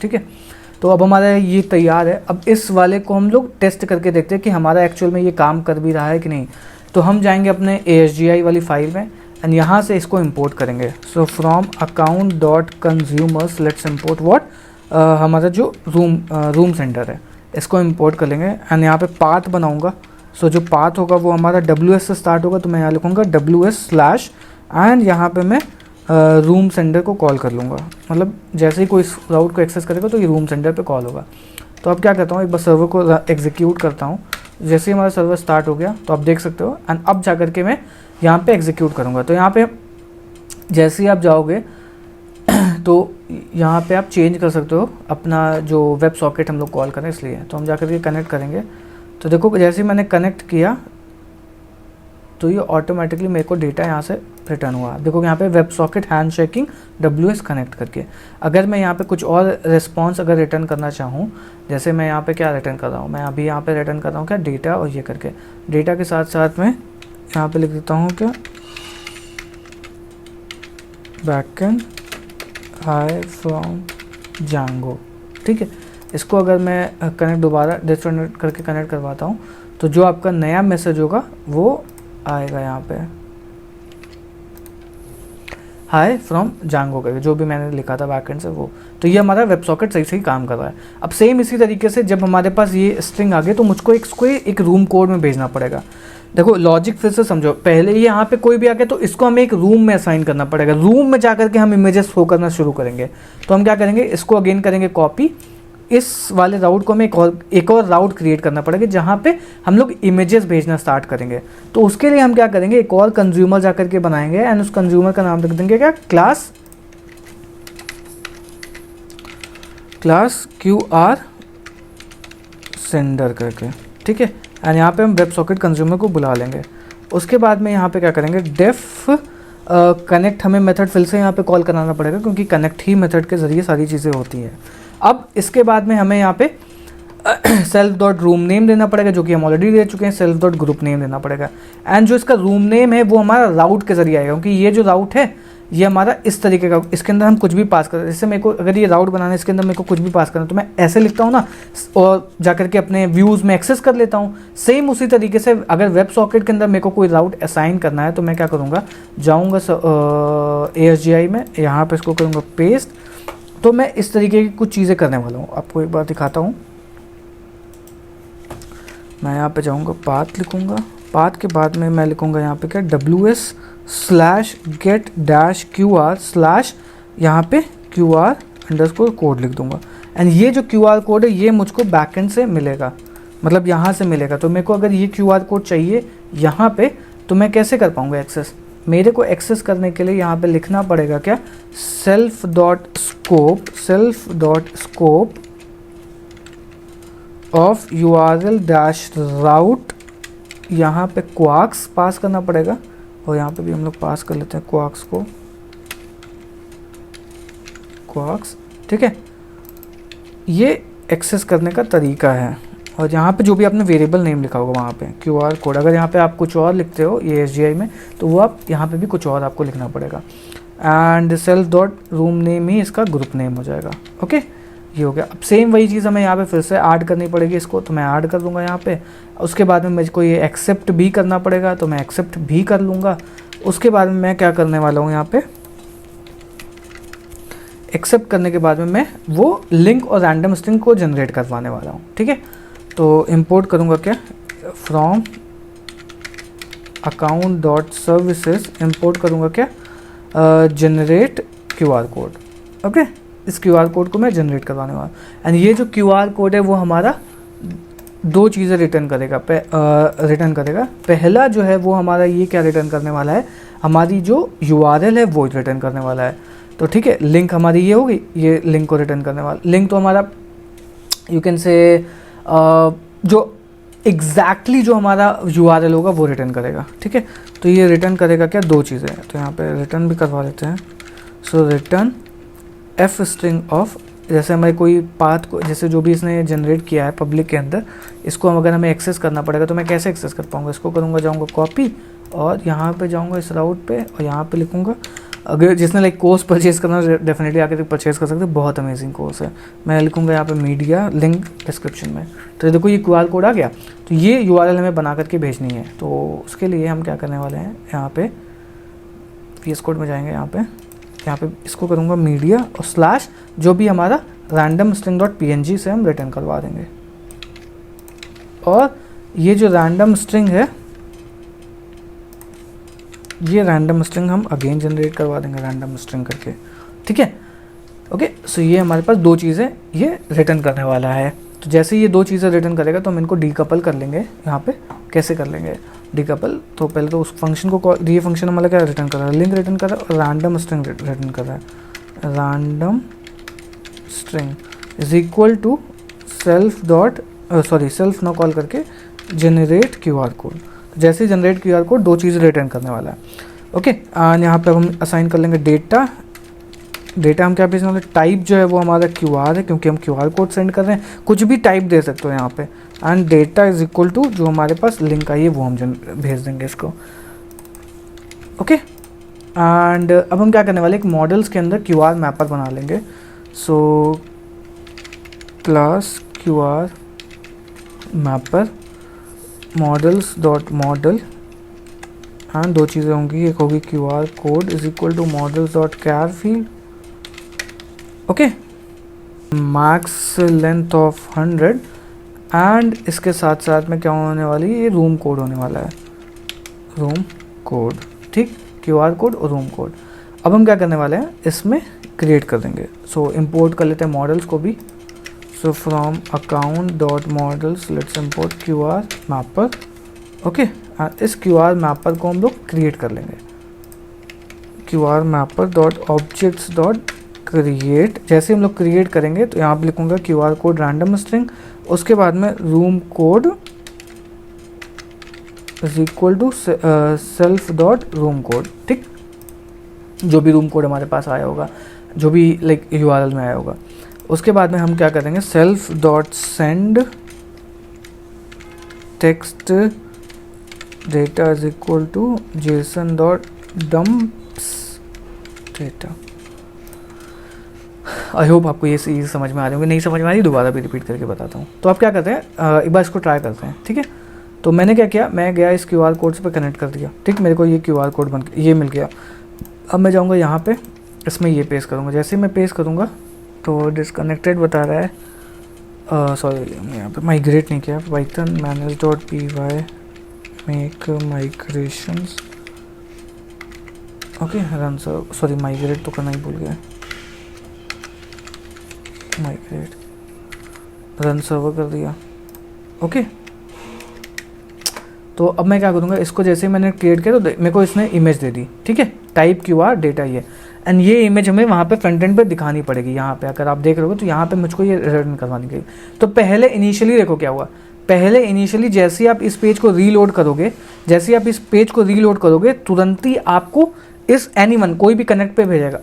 ठीक है, तो अब हमारा ये तैयार है। अब इस वाले को हम लोग टेस्ट करके देखते हैं कि हमारा एक्चुअल में ये काम कर भी रहा है कि नहीं। तो हम जाएंगे अपने ASGI वाली फाइल में एंड यहाँ से इसको इंपोर्ट करेंगे। So from account dot consumers let's import what, हमारा जो रूम सेंटर है इसको इंपोर्ट कर लेंगे एंड यहाँ पे पाथ बनाऊँगा। सो जो पाथ होगा वो हमारा WS से स्टार्ट होगा, तो मैं यहाँ लिखूँगा WS/ एंड यहाँ पे मैं रूम सेंटर को कॉल कर लूँगा। मतलब जैसे ही कोई इस राउट को एक्सेस करेगा तो ये रूम सेंटर पे कॉल होगा। तो अब क्या करता हूँ, एक बार सर्वर को एग्जीक्यूट करता हूँ। जैसे ही हमारा सर्वर स्टार्ट हो गया तो आप देख सकते हो, एंड अब जा करके मैं यहाँ पे एग्जीक्यूट करूँगा। तो यहाँ पे जैसे ही आप जाओगे तो यहाँ पे आप चेंज कर सकते हो अपना जो वेब सॉकेट हम लोग कॉल करें, इसलिए तो हम जा करके कनेक्ट करेंगे। तो देखो जैसे ही मैंने कनेक्ट किया तो ये ऑटोमेटिकली मेरे को डेटा यहाँ से रिटर्न हुआ। देखो यहाँ पे web socket handshaking WS connect करके। अगर मैं यहाँ पे कुछ और रिस्पॉन्स अगर रिटर्न करना चाहूँ, जैसे मैं यहाँ पे क्या रिटर्न कर रहा हूँ, मैं अभी यहाँ पे रिटर्न कर रहा हूँ क्या, डेटा, और ये करके डेटा के साथ साथ में यहाँ पे लिख देता हूँ क्या, बैकएंड हाई फ्रॉम जांगो। ठीक है, इसको अगर मैं कनेक्ट दोबारा डिस्कनेक्ट करके कनेक्ट करवाता हूँ तो जो आपका नया मैसेज होगा वो आएगा यहाँ पे, हाय फ्रॉम जांगो करके, जो भी मैंने लिखा था बैकएंड से वो। तो ये हमारा वेब सॉकेट सही काम कर रहा है। अब सेम इसी तरीके से जब हमारे पास ये स्ट्रिंग आ गई तो मुझको इसको एक रूम कोड में भेजना पड़ेगा। देखो लॉजिक फिर से समझो, पहले ये यहाँ पे कोई भी आ गया तो इसको हमें एक रूम में असाइन करना पड़ेगा। रूम में जाकर के हम इमेजेस शो करना शुरू करेंगे। तो हम क्या करेंगे, इसको अगेन करेंगे कॉपी, इस वाले राउट को हमें एक और राउट क्रिएट करना पड़ेगा जहाँ पे हम लोग इमेजेस भेजना स्टार्ट करेंगे। तो उसके लिए हम क्या करेंगे, एक और कंज्यूमर जाकर के बनाएंगे एंड उस कंज्यूमर का नाम रख देंगे क्या, क्लास QR सेंडर करके। ठीक है, एंड यहाँ पे हम वेब सॉकेट कंज्यूमर को बुला लेंगे। उसके बाद में यहाँ पे क्या करेंगे, डेफ कनेक्ट हमें मेथड फिर से यहाँ पे कॉल कराना पड़ेगा क्योंकि कनेक्ट ही मेथड के ज़रिए सारी चीज़ें होती हैं। अब इसके बाद में हमें यहाँ पे सेल्फ डॉट रूम नेम देना पड़ेगा, जो कि हम ऑलरेडी दे चुके हैं। सेल्फ डॉट ग्रुप नेम देना पड़ेगा एंड जो इसका रूम नेम है वो हमारा राउट के जरिए आएगा, क्योंकि ये जो राउट है ये हमारा इस तरीके का, इसके अंदर हम कुछ भी पास करें। जैसे मेरे को अगर ये राउट बनाना है, इसके अंदर मेरे को कुछ भी पास करना, तो मैं ऐसे लिखता हूँ ना और जाकर के अपने व्यूज़ में एक्सेस कर लेता हूँ। सेम उसी तरीके से अगर वेब सॉकेट के अंदर मेरे को कोई राउट असाइन करना है तो मैं क्या करूँगा, जाऊँगा ASGI में, यहाँ पर इसको करूँगा पेस्ट। तो मैं इस तरीके की कुछ चीज़ें करने वाला हूँ, आपको एक बार दिखाता हूँ। मैं यहाँ पे जाऊँगा, पाथ लिखूँगा, पाथ के बाद में मैं लिखूँगा यहाँ पे क्या, WS/get-QR/ यहाँ पे QR_कोड लिख दूँगा। एंड ये जो QR कोड है ये मुझको बैकएंड से मिलेगा, मतलब यहाँ से मिलेगा। तो मेरे को अगर ये QR कोड चाहिए यहाँ पे तो मैं कैसे कर पाऊँगा एक्सेस, मेरे को एक्सेस करने के लिए यहाँ पे लिखना पड़ेगा क्या, self.scope ऑफ URL-route, यहाँ पे क्वार्क्स पास करना पड़ेगा। और यहाँ पे भी हम लोग पास कर लेते हैं क्वार्क्स को, क्वार्क्स। ठीक है, ये एक्सेस करने का तरीका है। और यहाँ पे जो भी आपने वेरिएबल नेम लिखा होगा वहाँ पे QR कोड, अगर यहाँ पे आप कुछ और लिखते हो ये ASGI में तो वो आप यहाँ पे भी कुछ और आपको लिखना पड़ेगा। And self dot room name ही इसका ग्रुप नेम हो जाएगा। ओके, ये हो गया। अब सेम वही चीज़ हमें यहाँ पे फिर से ऐड करनी पड़ेगी इसको, तो मैं ऐड कर दूँगा यहाँ पे। उसके बाद में मुझको ये एक्सेप्ट भी करना पड़ेगा, तो मैं एक्सेप्ट भी कर लूँगा। उसके बाद में मैं क्या करने वाला हूँ, यहाँ पे एक्सेप्ट करने के बाद में मैं वो लिंक और रैंडम स्ट्रिंग को जनरेट करवाने वाला हूँ, ठीक है। तो इंपोर्ट करूँगा क्या, from account dot services import करूँगा क्या, जनरेट QR कोड। ओके, इस QR कोड को मैं जनरेट करवाने वाला। एंड ये जो QR कोड है वो हमारा दो चीज़ें रिटर्न करेगा। पहला जो है वो हमारा ये क्या रिटर्न करने वाला है, हमारी जो URL है वो रिटर्न करने वाला है। तो ठीक है, लिंक हमारी ये होगी, ये लिंक को रिटर्न करने वाला। लिंक तो हमारा यू कैन से जो एग्जैक्टली जो हमारा URL होगा वो रिटर्न करेगा, ठीक है। तो ये रिटर्न करेगा क्या, दो चीज़ें, तो यहाँ पे रिटर्न भी करवा लेते हैं। सो रिटर्न एफ स्ट्रिंग ऑफ, जैसे हमें कोई पाथ को, जैसे जो भी इसने जनरेट किया है पब्लिक के अंदर, इसको अगर हमें एक्सेस करना पड़ेगा तो मैं कैसे एक्सेस कर पाऊँगा, इसको करूँगा, जाऊँगा कॉपी और यहाँ पे जाऊँगा इस राउट पे और यहाँ पे लिखूँगा। अगर जिसने लाइक कोर्स परचेज़ करना डेफिनेटली आके परचेज़ कर सकते हैं, बहुत अमेजिंग कोर्स है। मैं लिखूँगा यहाँ पे मीडिया लिंक डिस्क्रिप्शन में। तो देखो ये QR कोड आ गया, तो ये URL हमें बना करके भेजनी है। तो उसके लिए हम क्या करने वाले हैं, यहाँ पे VS कोड में जाएंगे, यहाँ पे इसको करूँगा मीडिया और स्लैश जो भी हमारा रैंडम स्ट्रिंग डॉट PNG से हम रिटर्न करवा देंगे। और ये जो रैंडम स्ट्रिंग है, ये रैंडम स्ट्रिंग हम अगेन जनरेट करवा देंगे रैंडम स्ट्रिंग करके, ठीक है। ओके, सो ये हमारे पास दो चीज़ें ये रिटर्न करने वाला है। तो जैसे ये दो चीज़ें रिटर्न करेगा तो हम इनको डीकपल कर लेंगे। यहाँ पे कैसे कर लेंगे डीकपल, तो पहले तो उस फंक्शन को कॉल, ये फंक्शन हमारा क्या रिटर्न कर रहा है, लिंक रिटर्न कर रहा है और रैंडम स्ट्रिंग रिटर्न कर रहा है। Random string is equal to self ना कॉल करके जनरेट QR कोड। जैसे जनरेट QR कोड दो चीज़ रिटर्न करने वाला है। ओके, यहाँ पे हम असाइन कर लेंगे डेटा हम क्या भेजने वाले, टाइप जो है वो हमारा QR है क्योंकि हम QR कोड सेंड कर रहे हैं, कुछ भी टाइप दे सकते हो यहाँ पे। And data is equal to जो हमारे पास लिंक आई है वो हम भेज देंगे इसको। ओके, एंड अब हम क्या करने वाले, एक मॉडल्स के अंदर QR मैपर बना लेंगे। So class QR mapper models dot model, and दो चीज़ें होंगी, एक होगी QR code is equal to models dot char field. Okay, max length of 100 and इसके साथ साथ में क्या होने वाली है, ये रूम कोड होने वाला है, रूम कोड, ठीक, QR कोड और रूम कोड। अब हम क्या करने वाले हैं, इसमें क्रिएट कर देंगे। सो इंपोर्ट कर लेते हैं मॉडल्स को भी। So from account dot models let's import QR mapper. Okay, इस QR मैपर को हम लोग क्रिएट कर लेंगे। QR mapper dot objects dot create, जैसे हम लोग क्रिएट करेंगे तो यहाँ पे लिखूँगा QR कोड रैंडम स्ट्रिंग, उसके बाद में room code is equal to self dot room code, ठीक, जो भी रूम कोड हमारे पास आया होगा, जो भी लाइक URL में आया होगा। उसके बाद में हम क्या करेंगे, self dot send text data is equal to JSON dot dumps data. I hope आपको ये चीज़ समझ में आ रही होगी, नहीं समझ में आ रही दोबारा भी रिपीट करके बताता हूँ। तो आप क्या करते हैं, एक बार इसको ट्राई करते हैं, ठीक है। तो मैंने क्या किया, मैं गया इस QR कोड पे कनेक्ट कर दिया, ठीक, मेरे को ये QR कोड बन के ये मिल गया। अब मैं जाऊँगा यहाँ पे, इसमें ये पेस्ट करूँगा। जैसे मैं पेस्ट करूँगा तो डिसकनेक्टेड बता रहा है, सॉरी यहाँ पे माइग्रेट नहीं किया, Python manage dot py make migrations. Okay, run server, sorry migrate तो करना ही भूल गया, माइग्रेट रन सर्वर कर दिया। ओके, तो अब मैं क्या करूँगा, इसको जैसे मैंने क्रिएट किया तो मेरे को इसने इमेज दे दी, ठीक है, टाइप QR डेटा ये, एंड ये इमेज हमें वहाँ पे फ्रंट एंड पे दिखानी पड़ेगी। यहाँ पे अगर आप देख रहे हो तो यहाँ पे मुझको ये रिटर्न करवानी गई। तो पहले इनिशियली देखो क्या हुआ, पहले इनिशियली जैसे ही आप इस पेज को रीलोड करोगे, तुरंत ही आपको इस एनीवन कोई भी कनेक्ट पे भेजेगा,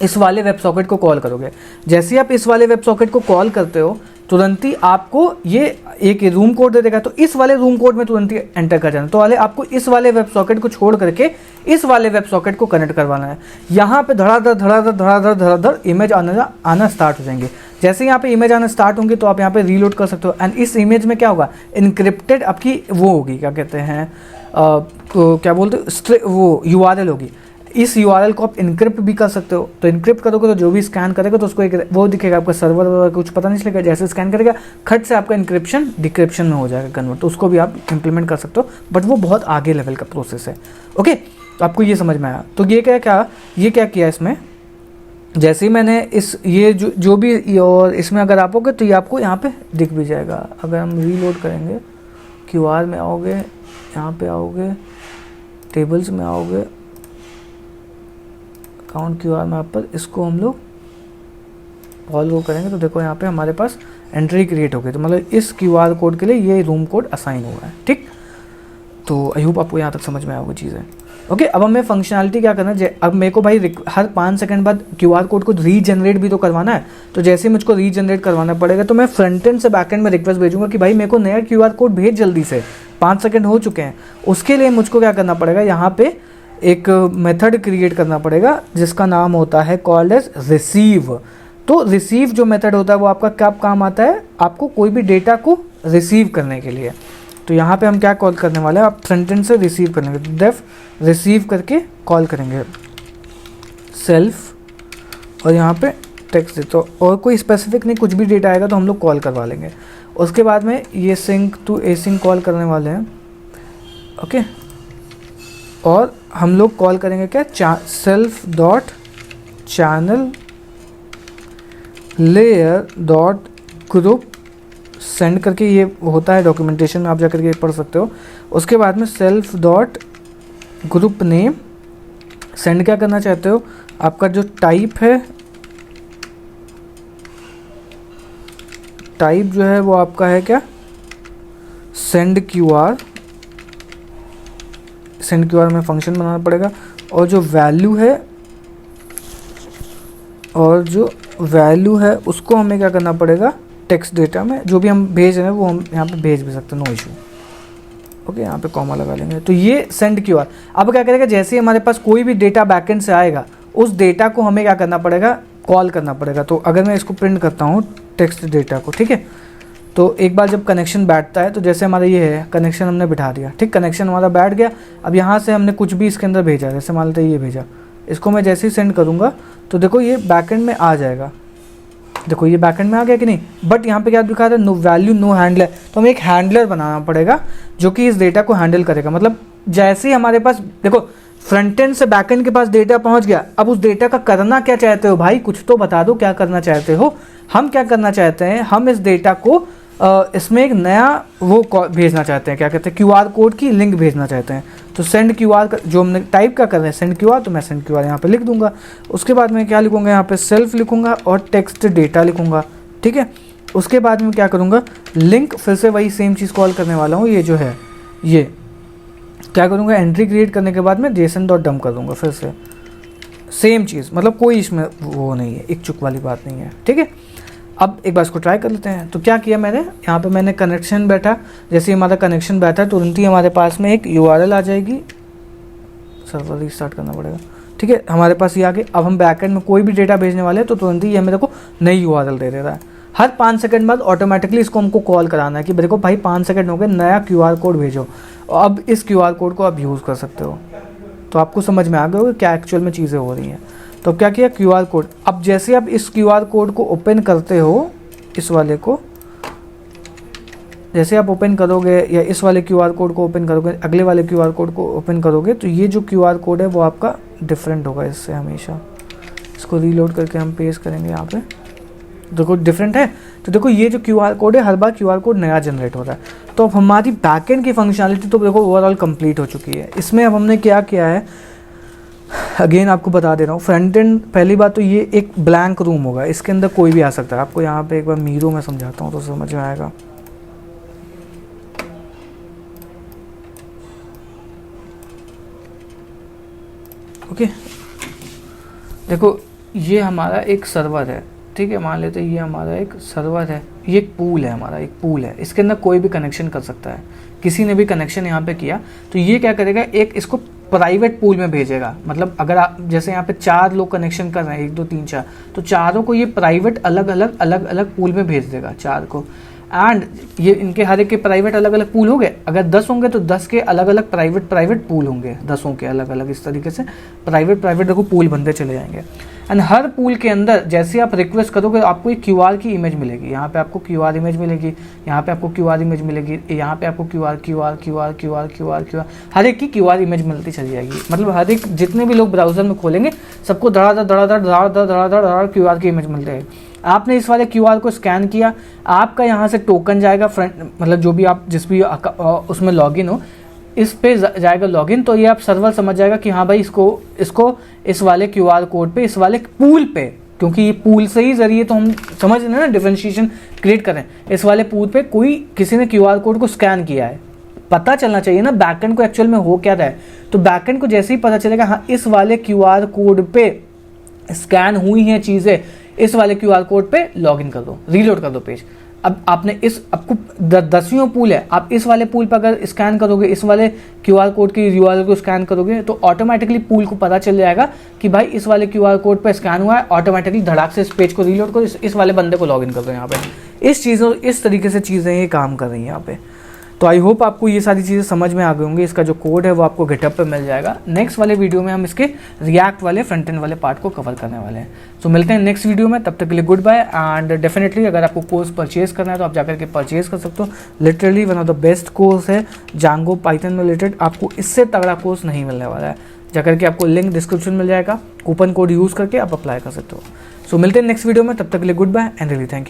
इस वाले वेब सॉकेट को कॉल करोगे। जैसे ही आप इस वाले वेब सॉकेट को कॉल करते हो तुरंत ही आपको ये एक रूम कोड दे देगा, तो इस वाले रूम कोड में तुरंत ही एंटर कर जाना। तो वाले आपको इस वाले वेब सॉकेट को छोड़ करके इस वाले वेब सॉकेट को कनेक्ट करवाना है। यहाँ पे धड़ाधड़ इमेज आना स्टार्ट हो जाएंगे। जैसे यहाँ पे इमेज आना स्टार्ट होंगे तो आप यहाँ पे रीलोड कर सकते हो। एंड इस इमेज में क्या होगा, इनक्रिप्टेड आपकी वो होगी, क्या कहते हैं क्या बोलते वो URL होगी। इस URL को आप इनक्रिप्ट भी कर सकते हो। तो इनक्रिप्ट करोगे तो जो भी स्कैन करेगा तो उसको एक वो दिखेगा, आपका सर्वर वगैरह कुछ पता नहीं चलेगा, जैसे स्कैन करेगा खट से आपका इंक्रिप्शन डिक्रिप्शन में हो जाएगा कन्वर्ट। तो उसको भी आप इंप्लीमेंट कर सकते हो, बट वो बहुत आगे लेवल का प्रोसेस है। ओके, तो आपको ये समझ में आया। तो ये क्या किया इसमें, जैसे ही मैंने इस ये जो भी और इसमें अगर आप होगे तो ये आपको यहाँ पे दिख भी जाएगा। अगर हम रीलोड करेंगे, QR में आओगे, यहाँ पे आओगे, टेबल्स में आओगे, अकाउंट QR मैप पर इसको हम लोग ऑल वो करेंगे तो देखो यहाँ पे हमारे पास एंट्री क्रिएट हो गई। तो मतलब इस QR कोड के लिए ये रूम कोड असाइन हुआ है। ठीक, तो आई होप आपको यहाँ तक समझ में आया वो चीज़ें। ओके, अब हमें फंक्शनैलिटी क्या करना है, अब मेरे को भाई हर 5 सेकंड बाद QR कोड को रीजनरेट भी तो करवाना है। तो जैसे ही मुझको रीजनरेट करवाना पड़ेगा तो मैं फ्रंट एंड से बैक एंड में रिक्वेस्ट भेजूंगा कि भाई मेरे को नया QR कोड भेज जल्दी से, 5 सेकंड हो चुके हैं। उसके लिए मुझको क्या करना पड़ेगा, यहाँ पे एक मेथड क्रिएट करना पड़ेगा जिसका नाम होता है कॉल्ड एज रिसीव। तो रिसीव जो मेथड होता है वो आपका क्या काम आता है, आपको कोई भी डेटा को रिसीव करने के लिए। तो यहाँ पे हम क्या कॉल करने वाले हैं, आप फ्रंट एंड से रिसीव करेंगे तो डेफ रिसीव करके कॉल करेंगे सेल्फ, और यहाँ पे टेक्स्ट दे, तो और कोई स्पेसिफिक नहीं, कुछ भी डेटा आएगा तो हम लोग कॉल करवा लेंगे। उसके बाद में ये सिंक टू एसिंक कॉल करने वाले हैं। ओके, और हम लोग कॉल करेंगे क्या, self dot channel layer dot group send करके, ये होता है डॉक्यूमेंटेशन में, आप जाकर के पढ़ सकते हो। उसके बाद में self dot group name send क्या करना चाहते हो, आपका जो टाइप है, टाइप जो है वो आपका है क्या, सेंड QR में फंक्शन बनाना पड़ेगा। और जो वैल्यू है उसको हमें क्या करना पड़ेगा, टेक्स्ट डेटा में जो भी हम भेज रहे हैं वो हम यहाँ पे भेज भी सकते हैं, नो इशू। ओके, यहाँ पे कॉमा लगा लेंगे। तो ये सेंड QR। अब क्या करेगा, जैसे ही हमारे पास कोई भी डेटा बैकएंड से आएगा उस डेटा को हमें क्या करना पड़ेगा, कॉल करना पड़ेगा। तो अगर मैं इसको प्रिंट करता हूँ टेक्स्ट डेटा को, ठीक है, तो एक बार जब कनेक्शन बैठता है तो जैसे हमारा ये है कनेक्शन हमने बिठा दिया, ठीक, कनेक्शन हमारा बैठ गया। अब यहाँ से हमने कुछ भी इसके अंदर भेजा, जैसे मान लेते ये भेजा, इसको मैं जैसे ही सेंड करूँगा तो देखो ये बैकएंड में आ जाएगा। देखो ये बैकएंड में आ गया कि नहीं, बट यहाँ पे क्या दिखा रहा है, नो वैल्यू नो हैंडलर। तो हमें एक हैंडलर बनाना पड़ेगा जो कि इस डेटा को हैंडल करेगा। मतलब जैसे ही हमारे पास देखो फ्रंट एंड से बैक एंड के पास डेटा पहुंच गया, अब उस डेटा का करना क्या चाहते हो भाई, कुछ तो बता दो क्या करना चाहते हो। हम क्या करना चाहते हैं, हम इस डेटा को इसमें एक नया वो भेजना चाहते हैं, क्या कहते हैं, QR कोड की लिंक भेजना चाहते हैं। तो सेंड QR जो हमने टाइप का कर रहे हैं सेंड QR, तो मैं सेंड QR यहाँ पे लिख दूंगा। उसके बाद मैं क्या लिखूंगा, यहाँ पे सेल्फ लिखूंगा और टेक्स्ट डेटा लिखूंगा, ठीक है। उसके बाद में क्या करूँगा, लिंक फिर से वही सेम चीज़ कॉल करने वाला हूँ। ये जो है ये क्या करूँगा, एंट्री क्रिएट करने के बाद में json.dump कर दूँगा, फिर से सेम चीज़, मतलब कोई इसमें वो नहीं है, एक चुक वाली बात नहीं है, ठीक है। अब एक बार इसको ट्राई कर लेते हैं। तो क्या किया मैंने, यहाँ पे मैंने कनेक्शन बैठा, जैसे ही हमारा कनेक्शन बैठा तुरंत ही हमारे पास में एक URL आ जाएगी, सर्वर रीस्टार्ट करना पड़ेगा, ठीक है, हमारे पास ये आ गई। अब हम बैकएंड में कोई भी डेटा भेजने वाले हैं तो तुरंत ही ये मेरे को नई URL दे दे रहा है। हर 5 सेकंड बाद ऑटोमेटिकली इसको हमको कॉल कराना है कि देखो भाई 5 सेकंड हो गए, नया QR कोड भेजो। अब इस QR कोड को आप यूज़ कर सकते हो। तो आपको समझ में आ गया होगा क्या एक्चुअल में चीज़ें हो रही हैं। तो क्या किया, QR कोड, अब जैसे आप इस QR कोड को ओपन करते हो, इस वाले को जैसे आप ओपन करोगे या इस वाले QR कोड को ओपन करोगे, अगले वाले QR कोड को ओपन करोगे, तो ये जो QR कोड है वो आपका डिफरेंट होगा इससे हमेशा। इसको रीलोड करके हम पेस्ट करेंगे, यहाँ पे देखो डिफरेंट है। तो देखो ये जो QR कोड है, हर बार QR कोड नया जनरेट हो रहा है। तो अब हमारी बैकएंड की फंक्शनलिटी तो देखो ओवरऑल कंप्लीट हो चुकी है। इसमें अब हमने क्या किया है, अगेन आपको बता दे रहा हूँ, फ्रंट एंड पहली बात तो ये एक ब्लैंक रूम होगा, इसके अंदर कोई भी आ सकता है। आपको यहाँ पे एक बार मीरो में समझाता हूँ तो समझ में आएगा। ओके, देखो ये हमारा एक सर्वर है, ठीक है, मान लेते हैं ये हमारा एक सर्वर है, ये एक पूल है, हमारा एक पूल है, इसके अंदर कोई भी कनेक्शन कर सकता है। किसी ने भी कनेक्शन यहाँ पे किया तो ये क्या करेगा, एक इसको प्राइवेट पूल में भेजेगा। मतलब अगर आप जैसे यहाँ पे 4 लोग कनेक्शन कर रहे हैं, 1 2 3 4, तो चारों को ये प्राइवेट अलग अलग पूल में भेज देगा 4 को। एंड ये इनके हर एक के प्राइवेट अलग अलग पूल हो गए। अगर 10 होंगे तो 10 के अलग अलग प्राइवेट पूल होंगे, 10 के अलग अलग। इस तरीके से प्राइवेट देखो पूल बनते चले जाएंगे। एंड हर पूल के अंदर जैसे आप रिक्वेस्ट करोगे आपको एक QR की इमेज मिलेगी। यहाँ पे आपको QR इमेज मिलेगी, यहाँ पे आपको QR इमेज मिलेगी, यहाँ पे आपको QR हर एक की QR इमेज मिलती चली जाएगी। मतलब हर एक जितने भी लोग ब्राउजर में खोलेंगे सबको धड़ा QR की इमेज मिलती है। आपने इस वाले QR को स्कैन किया, आपका यहाँ से टोकन जाएगा फ्रंट, मतलब जो भी आप जिस भी उसमें लॉगिन हो इस पे जाएगा लॉगिन। तो ये आप सर्वर समझ जाएगा कि हाँ भाई इसको इस वाले QR कोड पे, इस वाले पूल पे, क्योंकि ये पूल से ही जरिए तो हम समझ रहे हैं ना डिफरेंशिएशन क्रिएट करें। इस वाले पूल पे किसी ने QR कोड को स्कैन किया है, पता चलना चाहिए ना बैकएंड को एक्चुअल में हो क्या रहा है। तो बैकएंड को जैसे ही पता चलेगा हाँ इस वाले QR कोड पे स्कैन हुई हैं चीज़ें, इस वाले QR कोड पे लॉगिन कर दो, रीलोड कर दो पेज। अब आपने आपको 10वीं पूल है, आप इस वाले पूल पर अगर स्कैन करोगे, इस वाले QR कोड की URL को स्कैन करोगे तो ऑटोमेटिकली पूल को पता चल जाएगा कि भाई इस वाले QR कोड पर स्कैन हुआ है। ऑटोमेटिकली धड़ाक से इस पेज को रीलोड करो, इस वाले बंदे को लॉगिन कर दो। यहाँ पे इस तरीके से चीज़ें ये काम कर रही हैं यहाँ पे। तो आई होप आपको ये सारी चीज़ें समझ में आ गई होंगी। इसका जो कोड है वो आपको गिटहब पे मिल जाएगा। नेक्स्ट वाले वीडियो में हम इसके रिएक्ट वाले फ्रंट एंड वाले पार्ट को कवर करने वाले हैं। तो मिलते हैं नेक्स्ट वीडियो में, तब तक के लिए गुड बाय। एंड डेफिनेटली अगर आपको कोर्स परचेज करना है तो आप जाकर के परचेज कर सकते हो। Literally one of the best course है जांगो पाइथन में रिलेटेड। आपको इससे तगड़ा कोर्स नहीं मिलने वाला है। जाकर के आपको लिंक डिस्क्रिप्शन मिल जाएगा, कूपन कोड यूज़ करके आप अप्लाई कर सकते हो। सो मिलते हैं नेक्स्ट वीडियो में, तब तक के लिए goodbye and really thank you.